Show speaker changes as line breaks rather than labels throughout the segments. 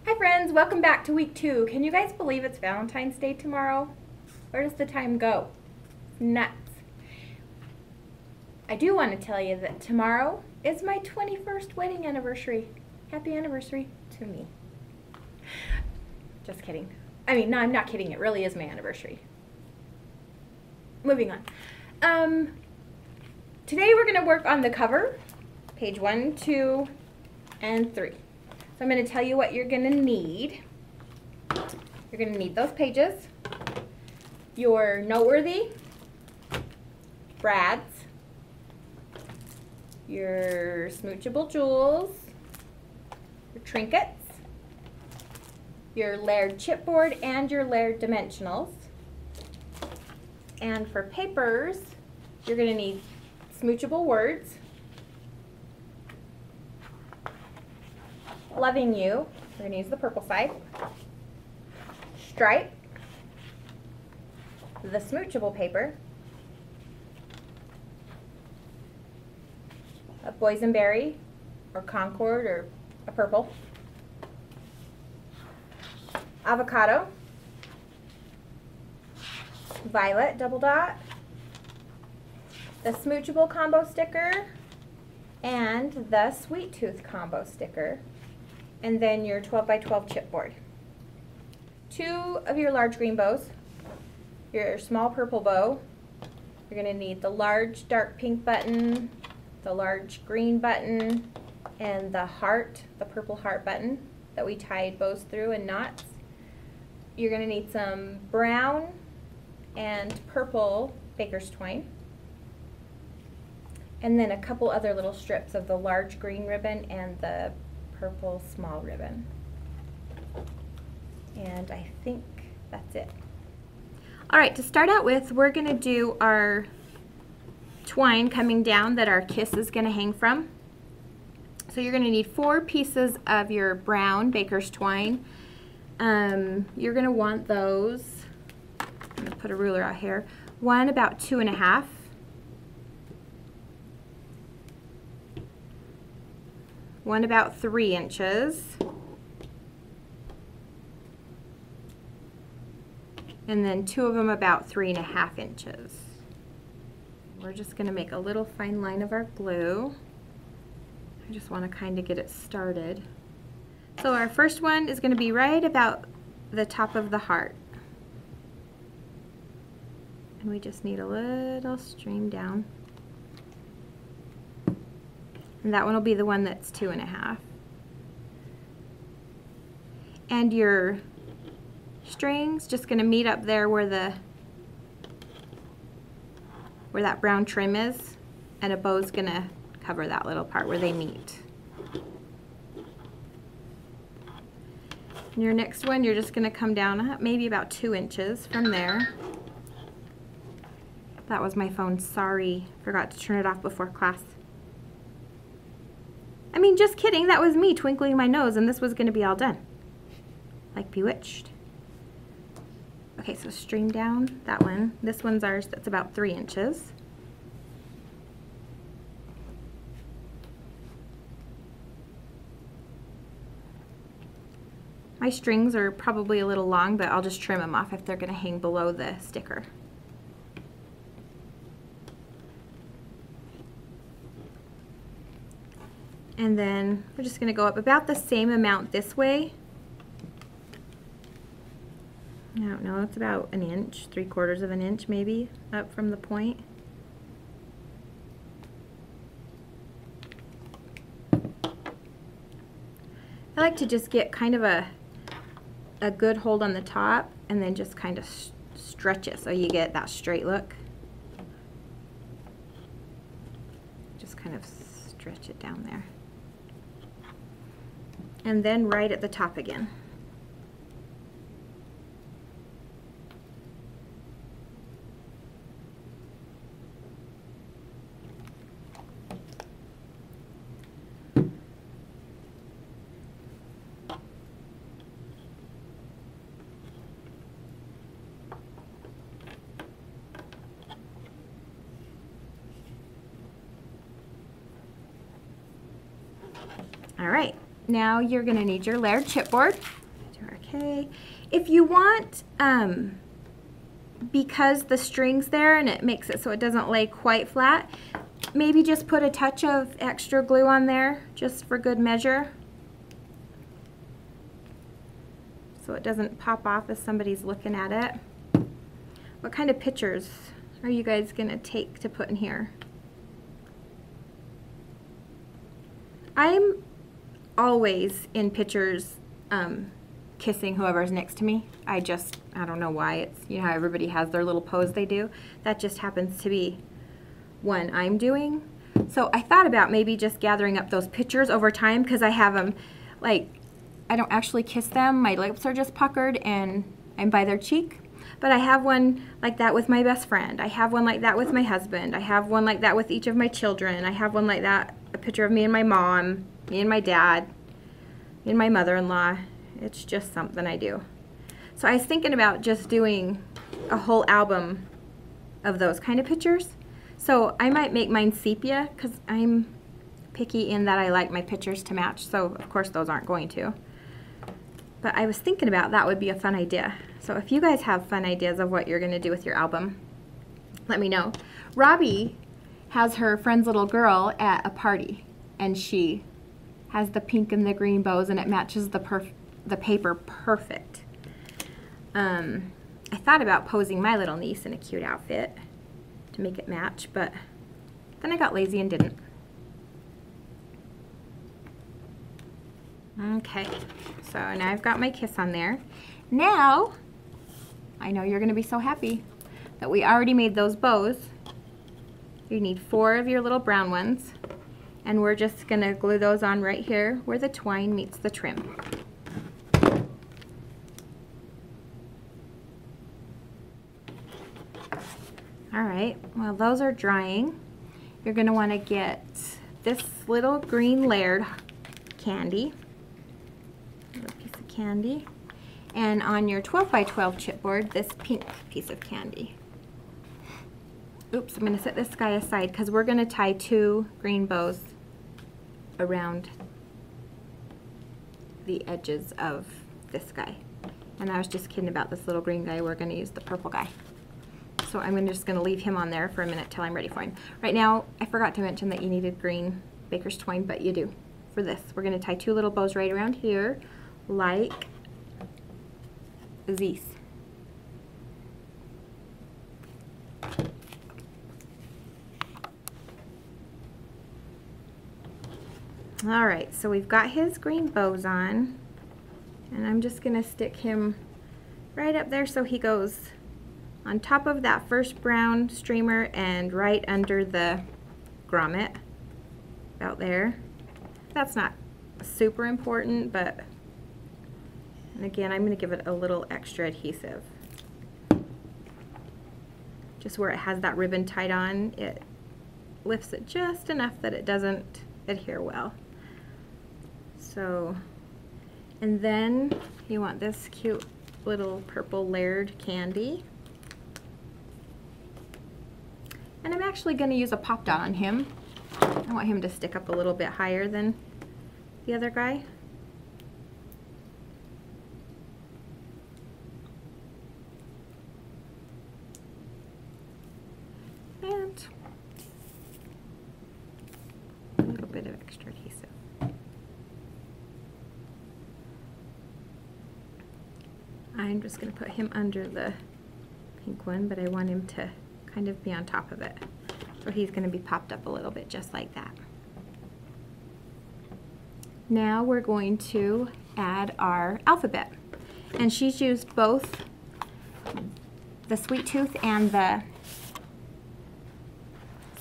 Hi friends, welcome back to week 2. Can you guys believe it's Valentine's Day tomorrow? Where does the time go? Nuts. I do want to tell you that tomorrow is my 21st wedding anniversary. Happy anniversary to me. Just kidding. I mean, no, I'm not kidding. It really is my anniversary. Moving on. Today we're going to work on the cover, page 1, 2, and 3. So I'm going to tell you what you're going to need. You're going to need those pages, your Noteworthy, Brad's, your Smoochable jewels, your trinkets, your layered chipboard, and your layered dimensionals. And for papers, you're going to need Smoochable words, Loving You, we're going to use the purple side, Stripe, the Smoochable paper, a boysenberry or Concord or a purple, Avocado, Violet double dot, the Smoochable combo sticker, and the Sweet Tooth combo sticker, and then your 12 by 12 chipboard. 2 of your large green bows, your small purple bow. You're going to need the large dark pink button, the large green button, and the heart, the purple heart button that we tied bows through in knots. You're going to need some brown and purple baker's twine, and then a couple other little strips of the large green ribbon and the purple small ribbon. And I think that's it. All right, to start out with, we're going to do our twine coming down that our kiss is going to hang from. So you're going to need 4 pieces of your brown baker's twine. You're going to want those, I'm going to put a ruler out here, one about 2.5. One about 3 inches, and then 2 of them about 3.5 inches. We're just going to make a little fine line of our glue. I just want to kind of get it started. So our first one is going to be right about the top of the heart. And we just need a little stream down. And that one will be the one that's 2.5. And your string's just going to meet up there where that brown trim is, and a bow's going to cover that little part where they meet. And your next one, you're just going to come down maybe about 2 inches from there. That was my phone. Sorry, forgot to turn it off before class. I mean, just kidding, that was me twinkling my nose and this was going to be all done. Like bewitched. Okay, so stream down that one. This one's ours, that's about 3 inches. My strings are probably a little long, but I'll just trim them off if they're going to hang below the sticker. And then we're just going to go up about the same amount this way. I don't know, it's about 1 inch, 3/4 of an inch maybe, up from the point. I like to just get kind of a good hold on the top and then just kind of stretch it so you get that straight look. Just kind of stretch it down there. And then right at the top again. All right, now you're gonna need your layered chipboard. Okay. If you want, because the string's there and it makes it so it doesn't lay quite flat, maybe just put a touch of extra glue on there just for good measure, so it doesn't pop off as somebody's looking at it. What kind of pictures are you guys gonna take to put in here? I'm always in pictures kissing whoever's next to me. I don't know why. It's, you know how everybody has their little pose they do? That just happens to be one I'm doing. So I thought about maybe just gathering up those pictures over time, because I have them, like, I don't actually kiss them. My lips are just puckered and I'm by their cheek. But I have one like that with my best friend. I have one like that with my husband. I have one like that with each of my children. I have one like that, a picture of me and my mom, me and my dad, me and my mother-in-law. It's just something I do. So I was thinking about just doing a whole album of those kind of pictures. So I might make mine sepia, because I'm picky in that I like my pictures to match. So of course those aren't going to. But I was thinking about that would be a fun idea. So if you guys have fun ideas of what you're going to do with your album, let me know. Robbie has her friend's little girl at a party, and she has the pink and the green bows, and it matches the paper perfect. I thought about posing my little niece in a cute outfit to make it match, but then I got lazy and didn't. Okay, so now I've got my kiss on there. Now, I know you're gonna be so happy that we already made those bows. You need 4 of your little brown ones, and we're just gonna glue those on right here where the twine meets the trim. All right, well, those are drying. You're gonna wanna get this little green layered candy, little piece of candy, and on your 12 by 12 chipboard, this pink piece of candy. Oops, I'm gonna set this guy aside because we're gonna tie 2 green bows around the edges of this guy. And I was just kidding about this little green guy. We're gonna use the purple guy. So I'm just gonna leave him on there for a minute till I'm ready for him. Right now, I forgot to mention that you needed green baker's twine, but you do for this. We're gonna tie 2 little bows right around here, like these. All right, so we've got his green bows on, and I'm just gonna stick him right up there so he goes on top of that first brown streamer and right under the grommet out there. That's not super important, but, and again, I'm gonna give it a little extra adhesive. Just where it has that ribbon tied on, it lifts it just enough that it doesn't adhere well. So, and then you want this cute little purple layered candy. And I'm actually going to use a Pop Dot on him. I want him to stick up a little bit higher than the other guy. And a little bit of extra adhesive. I'm just going to put him under the pink one, but I want him to kind of be on top of it. So he's going to be popped up a little bit just like that. Now we're going to add our alphabet. And she's used both the Sweet Tooth and the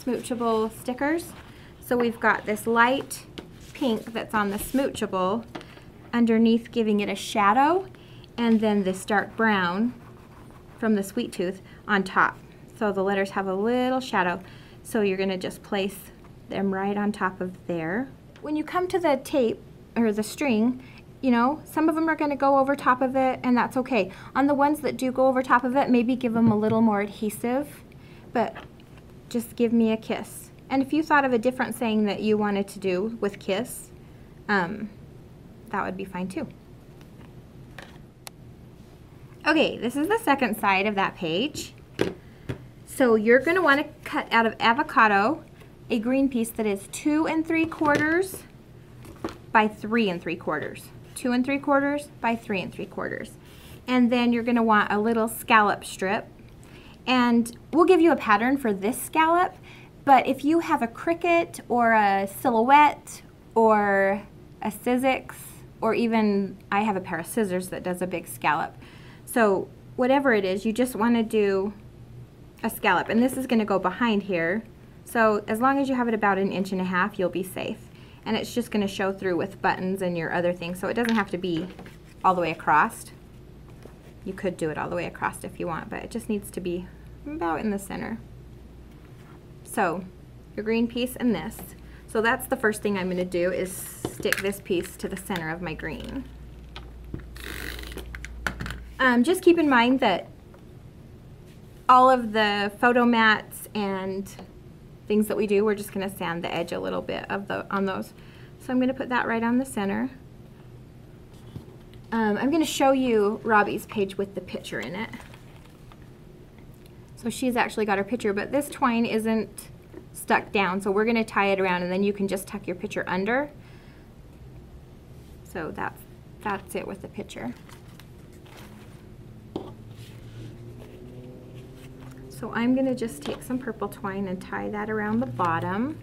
Smoochable stickers. So we've got this light pink that's on the Smoochable underneath, giving it a shadow, and then this dark brown from the Sweet Tooth on top. So the letters have a little shadow. So you're going to just place them right on top of there. When you come to the tape or the string, you know, some of them are going to go over top of it, and that's okay. On the ones that do go over top of it, maybe give them a little more adhesive, but just give me a kiss. And if you thought of a different saying that you wanted to do with kiss, that would be fine too. Okay, this is the second side of that page. So you're going to want to cut out of avocado a green piece that is 2 3/4 by 3 3/4. 2 3/4 by 3 3/4. And then you're going to want a little scallop strip. And we'll give you a pattern for this scallop, but if you have a cricket or a silhouette or a Sizzix, or even I have a pair of scissors that does a big scallop. So whatever it is, you just want to do a scallop. And this is going to go behind here. So as long as you have it about 1.5 inches, you'll be safe. And it's just going to show through with buttons and your other things. So it doesn't have to be all the way across. You could do it all the way across if you want, but it just needs to be about in the center. So your green piece and this. So that's the first thing I'm going to do, is stick this piece to the center of my green. Just keep in mind that all of the photo mats and things that we do, we're just going to sand the edge a little bit on those. So I'm going to put that right on the center. I'm going to show you Robbie's page with the picture in it. So she's actually got her picture, but this twine isn't stuck down, so we're going to tie it around, and then you can just tuck your picture under. So that's it with the picture. So I'm going to just take some purple twine and tie that around the bottom.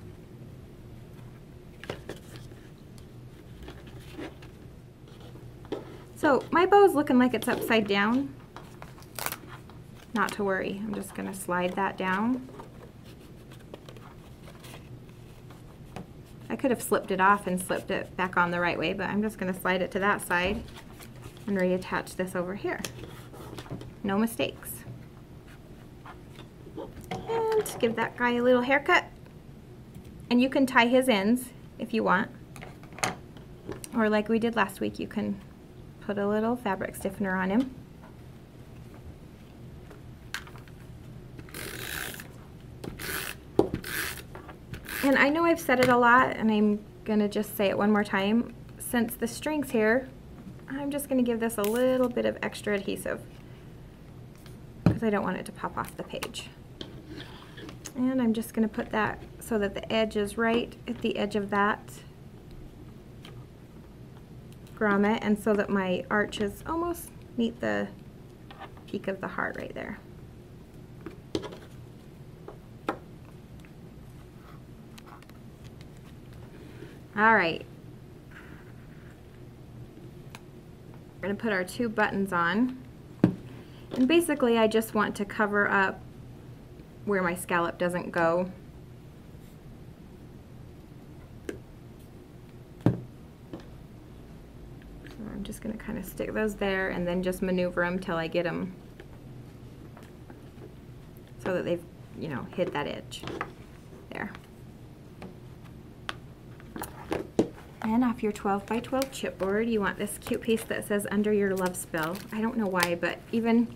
So my bow is looking like it's upside down. Not to worry, I'm just going to slide that down. I could have slipped it off and slipped it back on the right way, but I'm just going to slide it to that side and reattach this over here. No mistakes. And give that guy a little haircut. And you can tie his ends if you want. Or like we did last week, you can put a little fabric stiffener on him. And I know I've said it a lot, and I'm going to just say it one more time. Since the string's here, I'm just going to give this a little bit of extra adhesive because I don't want it to pop off the page. And I'm just going to put that so that the edge is right at the edge of that grommet, and so that my arches almost meet the peak of the heart right there. All right, we're going to put our 2 buttons on, and basically I just want to cover up where my scallop doesn't go. So I'm just going to kind of stick those there and then just maneuver them till I get them so that they've, you know, hit that edge there. And off your 12 by 12 chipboard, you want this cute piece that says "Under Your Love Spell." I don't know why, but even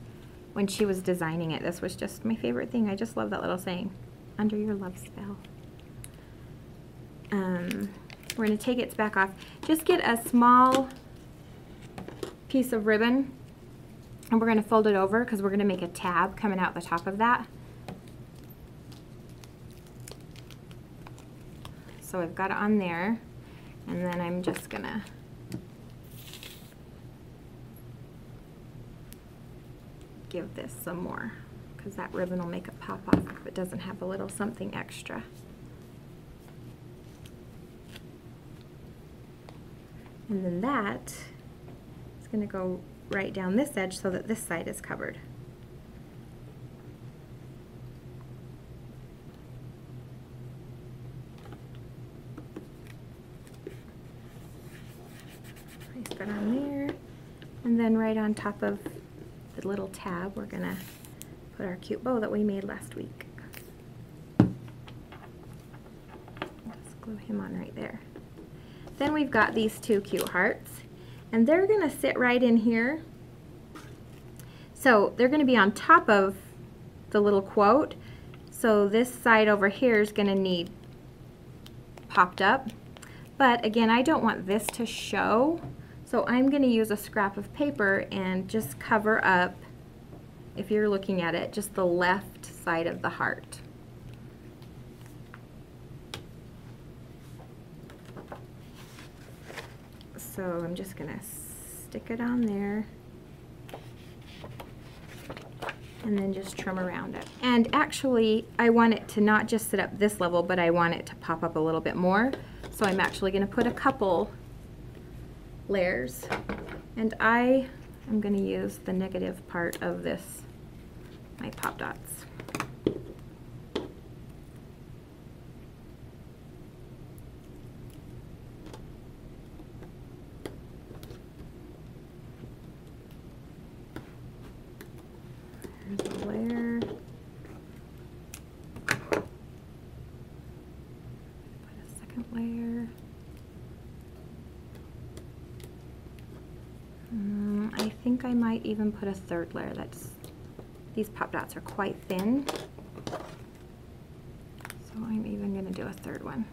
when she was designing it, this was just my favorite thing. I just love that little saying, "Under Your Love Spell." We're going to take its back off. Just get a small piece of ribbon, and we're going to fold it over because we're going to make a tab coming out the top of that. So I've got it on there. And then I'm just gonna give this some more because that ribbon will make it pop off if it doesn't have a little something extra. And then that is gonna go right down this edge so that this side is covered. Put on there, and then right on top of the little tab we're gonna put our cute bow that we made last week. Just glue him on right there. Then we've got these 2 cute hearts, and they're gonna sit right in here. So they're gonna be on top of the little quote, so this side over here is gonna need popped up. But again, I don't want this to show, So I'm going to use a scrap of paper and just cover up, if you're looking at it, just the left side of the heart. So I'm just going to stick it on there and then just trim around it. And actually, I want it to not just sit up this level, but I want it to pop up a little bit more. So I'm actually going to put a couple layers, and I am going to use the negative part of this, my pop dots. There's a layer. Put a second layer. I think I might even put a third layer. These pop dots are quite thin, so I'm even going to do a third one.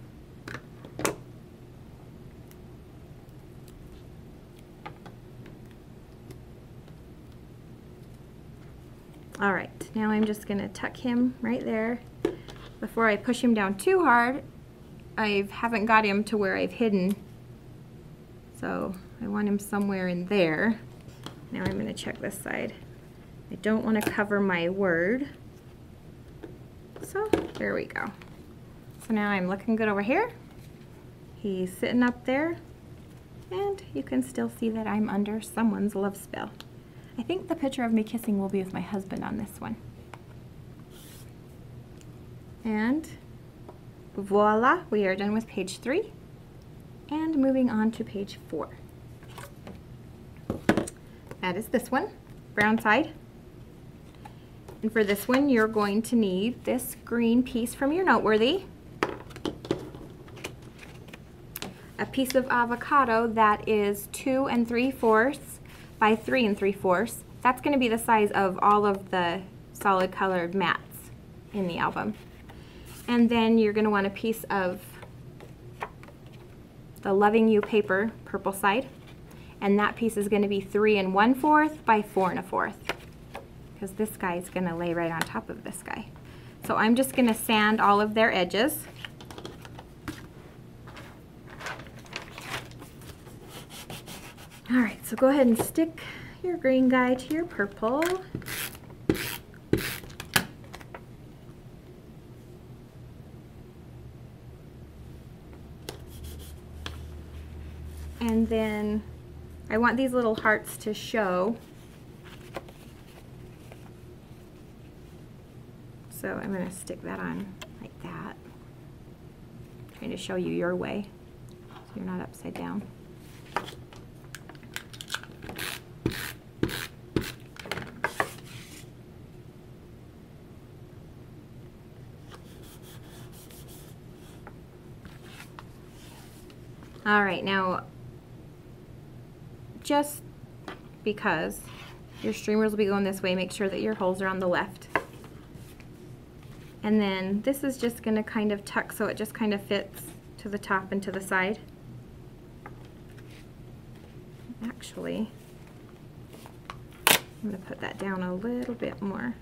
All right, now I'm just going to tuck him right there. Before I push him down too hard, I haven't got him to where I've hidden, so I want him somewhere in there. Now I'm going to check this side. I don't want to cover my word. So there we go. So now I'm looking good over here. He's sitting up there, and you can still see that I'm under someone's love spell. I think the picture of me kissing will be with my husband on this one. And voila, we are done with page 3 and moving on to page 4. That is this one, brown side. And for this one, you're going to need this green piece from your Noteworthy, a piece of avocado that is 2 3/4 by 3 3/4. That's going to be the size of all of the solid colored mats in the album. And then you're going to want a piece of the Lovin You paper, purple side. And that piece is going to be 3 1/4 by 4 1/4, because this guy is going to lay right on top of this guy. So I'm just going to sand all of their edges. All right, so go ahead and stick your green guy to your purple. And then I want these little hearts to show. So I'm going to stick that on like that. Trying to show you your way so you're not upside down. All right, now just because your streamers will be going this way, make sure that your holes are on the left. And then this is just going to kind of tuck so it just kind of fits to the top and to the side. Actually, I'm going to put that down a little bit more,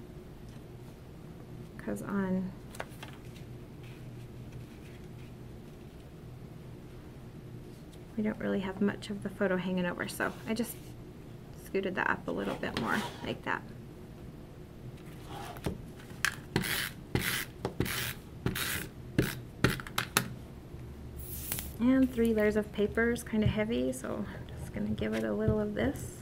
because we don't really have much of the photo hanging over, so I just scooted that up a little bit more, like that. And 3 layers of paper is kind of heavy, so I'm just going to give it a little of this.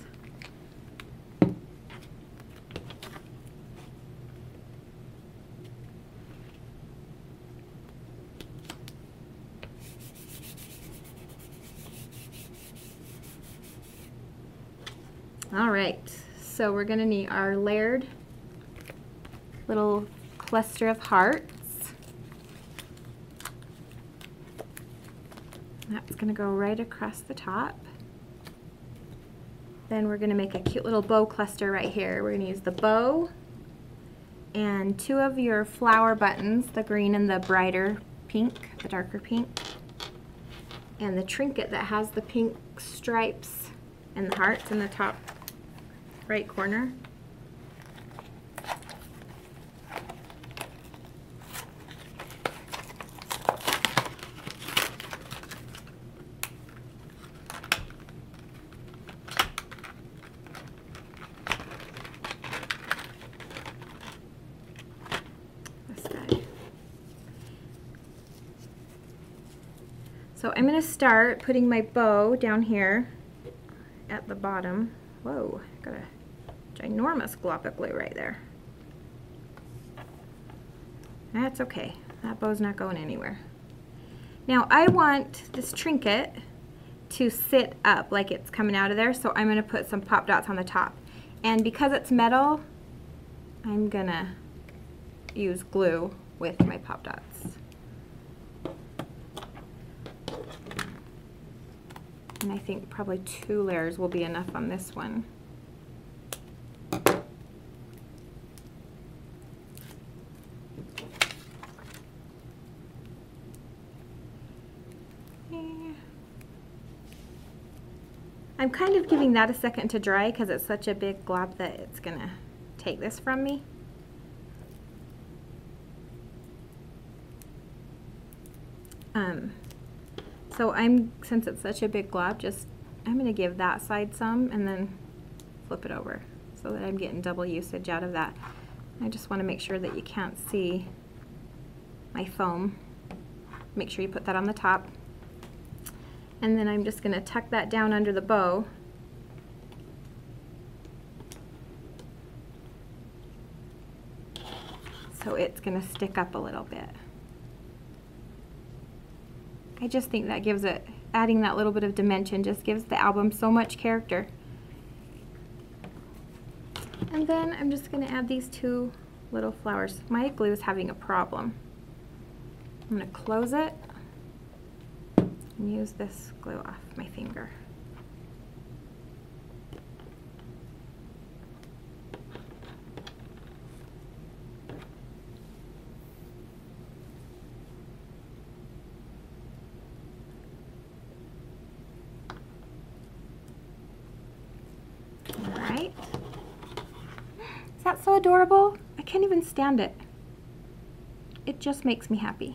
All right, so we're going to need our layered little cluster of hearts. That's going to go right across the top. Then we're going to make a cute little bow cluster right here. We're going to use the bow and 2 of your flower buttons, the green and the brighter pink, the darker pink, and the trinket that has the pink stripes and the hearts in the top right corner. So I'm going to start putting my bow down here at the bottom. Whoa, got a ginormous glop of glue right there. That's okay. That bow's not going anywhere. Now I want this trinket to sit up like it's coming out of there, so I'm going to put some pop dots on the top. And because it's metal, I'm going to use glue with my pop dots. And I think probably 2 layers will be enough on this one. I'm kind of giving that a second to dry because it's such a big glob that it's gonna take this from me. So since it's such a big glob, I'm going to give that side some and then flip it over so that I'm getting double usage out of that. I just want to make sure that you can't see my foam. Make sure you put that on the top. And then I'm just going to tuck that down under the bow. So it's going to stick up a little bit. I just think that gives it, adding that little bit of dimension just gives the album so much character. And then I'm just going to add these 2 little flowers. My glue is having a problem. I'm going to close it and use this glue off my finger. Is that so adorable? I can't even stand it. It just makes me happy.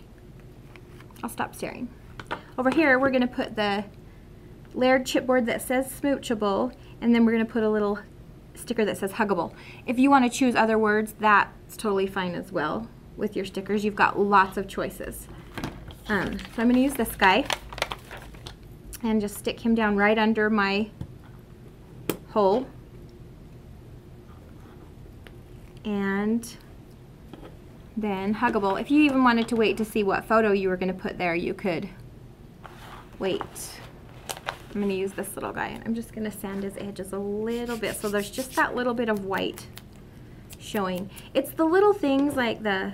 I'll stop staring. Over here, we're going to put the layered chipboard that says Smoochable, and then we're going to put a little sticker that says Huggable. If you want to choose other words, that's totally fine as well. With your stickers, you've got lots of choices. So I'm going to use this guy and just stick him down right under my hole. And then Huggable. If you even wanted to wait to see what photo you were going to put there, you could wait. I'm going to use this little guy, and I'm just going to sand his edges a little bit so there's just that little bit of white showing. It's the little things like the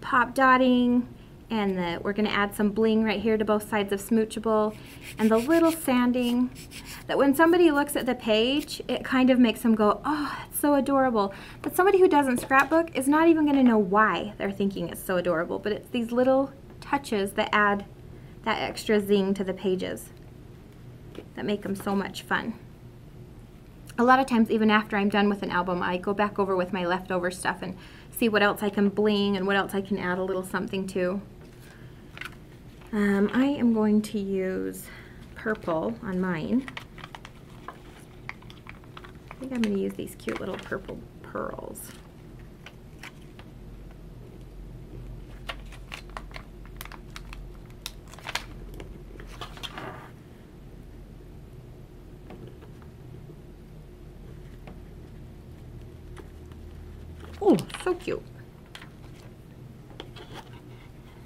pop dotting and we're going to add some bling right here to both sides of Smoochable, and the little sanding that when somebody looks at the page, it kind of makes them go, oh, that's so adorable. But somebody who doesn't scrapbook is not even going to know why they're thinking it's so adorable, but it's these little touches that add that extra zing to the pages that make them so much fun. A lot of times, even after I'm done with an album, I go back over with my leftover stuff and see what else I can bling and what else I can add a little something to. I am going to use purple on mine. I think I'm going to use these cute little purple pearls. Oh, so cute.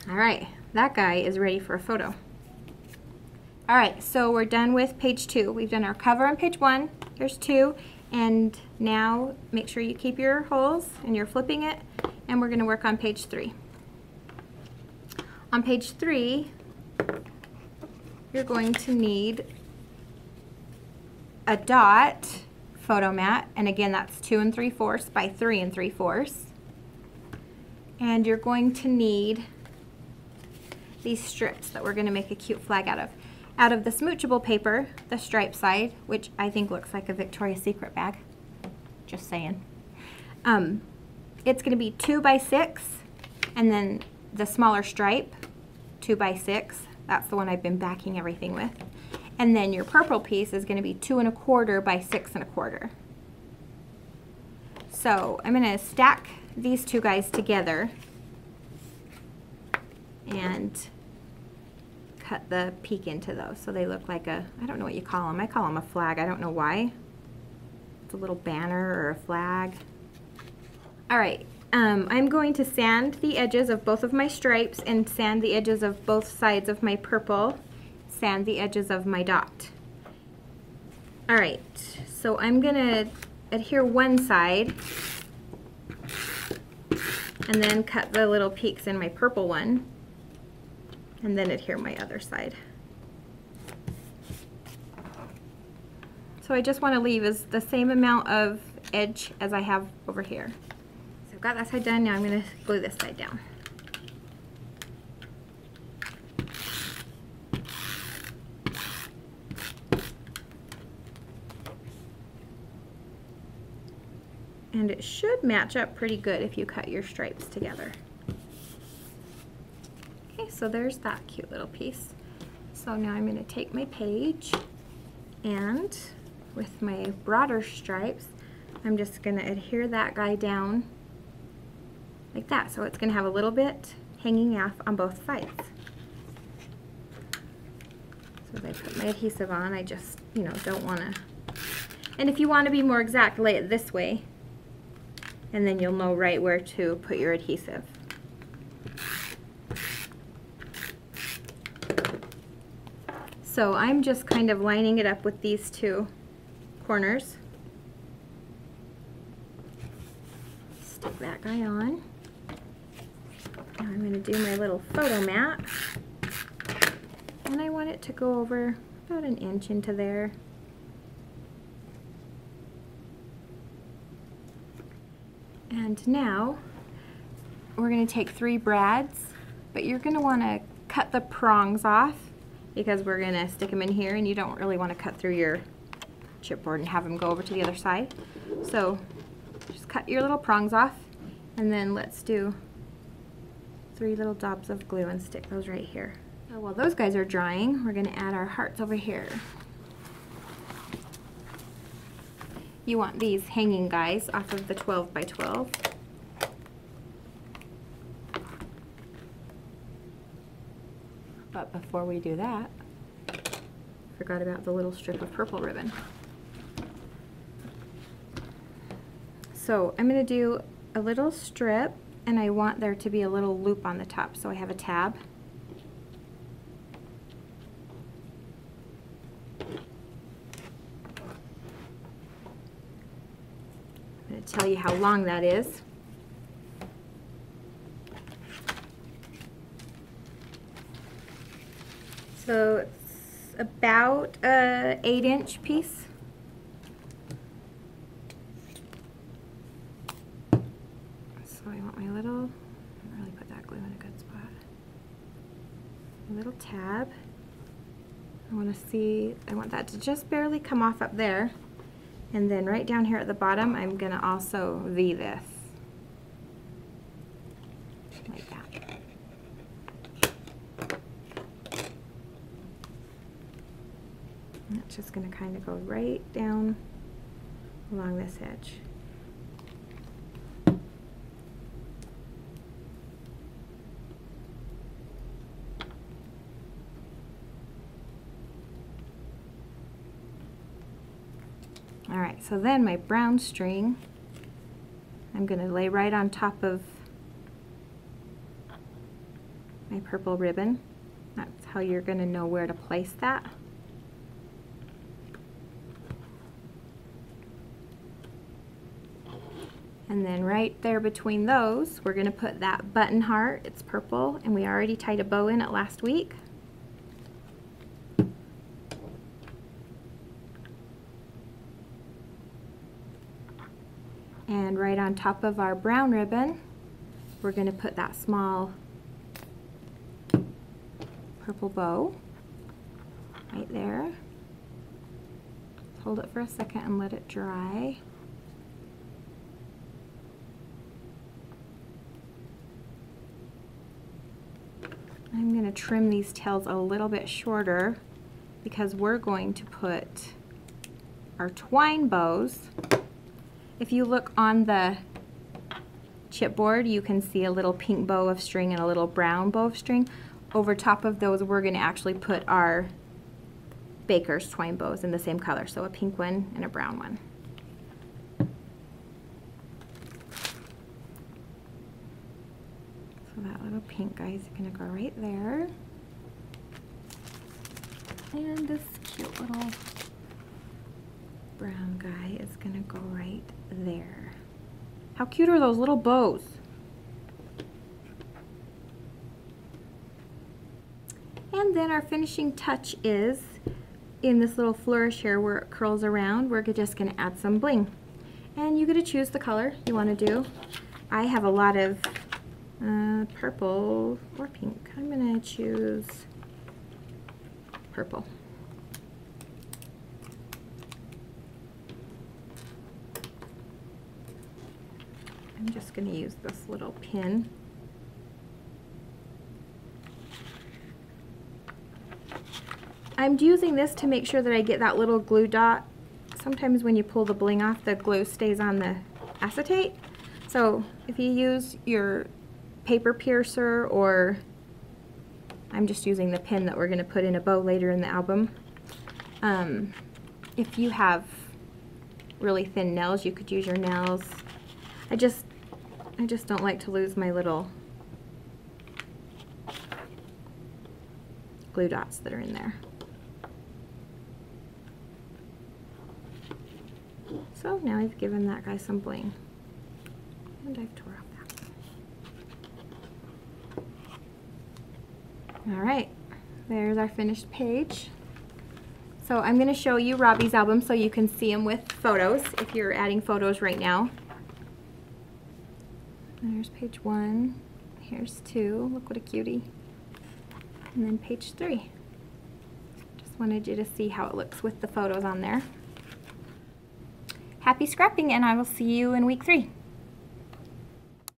All right, that guy is ready for a photo. All right, so we're done with page 2. We've done our cover on page 1. Here's 2. And now make sure you keep your holes and you're flipping it, and we're going to work on page 3. On page 3, you're going to need a dot photo mat, and again that's 2 3/4 by 3 3/4. And you're going to need these strips that we're going to make a cute flag out of. out of the Smoochable paper, the stripe side, which I think looks like a Victoria's Secret bag. Just saying. It's going to be 2 by 6, and then the smaller stripe, 2 by 6. That's the one I've been backing everything with. And then your purple piece is going to be 2 1/4 by 6 1/4. So I'm going to stack these two guys together and cut the peak into those so they look like a, I don't know what you call them. I call them a flag. I don't know why. It's a little banner or a flag. All right, I'm going to sand the edges of both of my stripes and sand the edges of both sides of my purple, sand the edges of my dot. All right, so I'm gonna adhere one side and then cut the little peaks in my purple one and then adhere my other side. So I just want to leave the same amount of edge as I have over here. So I've got that side done. Now I'm going to glue this side down. And it should match up pretty good if you cut your stripes together. Okay, so there's that cute little piece. So now I'm going to take my page and with my broader stripes, I'm just going to adhere that guy down like that. So it's going to have a little bit hanging off on both sides. So as I put my adhesive on, I just, don't want to. And if you want to be more exact, lay it this way, and then you'll know right where to put your adhesive. So I'm just kind of lining it up with these two corners. Stick that guy on. Now I'm going to do my little photo mat. And I want it to go over about 1 inch into there. And now we're going to take 3 brads, but you're going to want to cut the prongs off because we're going to stick them in here and you don't really want to cut through your chipboard and have them go over to the other side. So just cut your little prongs off and then let's do 3 little dobs of glue and stick those right here. So while those guys are drying, we're going to add our hearts over here. You want these hanging guys off of the 12 by 12. But before we do that, forgot about the little strip of purple ribbon. So I'm going to do a little strip and I want there to be a little loop on the top, so I have a tab. I'm going to tell you how long that is. So it's about a 8-inch piece. So I want my little, really put that glue in a good spot. A little tab. I want that to just barely come off up there. And then right down here at the bottom, I'm going to also V this. Like that. And that's just going to kind of go right down along this edge. Alright, so then my brown string, I'm going to lay right on top of my purple ribbon. That's how you're going to know where to place that. And then right there between those, we're going to put that button heart. It's purple, and we already tied a bow in it last week. And right on top of our brown ribbon, we're going to put that small purple bow. hold it for a second and let it dry. I'm going to trim these tails a little bit shorter because we're going to put our twine bows. If you look on the chipboard, you can see a little pink bow of string and a little brown bow of string. Over top of those, we're going to actually put our baker's twine bows in the same color, so a pink one and a brown one. So that little pink guy is going to go right there. And this cute little brown guy is going to go right there. How cute are those little bows? And then our finishing touch is in this little flourish here where it curls around. We're just going to add some bling. And you get to choose the color you want to do. I have a lot of purple or pink. I'm going to choose purple. I'm just going to use this little pin. I'm using this to make sure that I get that little glue dot. Sometimes when you pull the bling off, the glue stays on the acetate. So if you use your paper piercer, or I'm just using the pin that we're going to put in a bow later in the album. If you have really thin nails, you could use your nails. I just don't like to lose my little glue dots that are in there. So now I've given that guy some bling. And I've tore off that. Alright, there's our finished page. So I'm going to show you Robbie's album so you can see him with photos if you're adding photos right now. There's page 1, here's 2, look what a cutie. And then page 3. Just wanted you to see how it looks with the photos on there. Happy scrapping, and I will see you in week 3.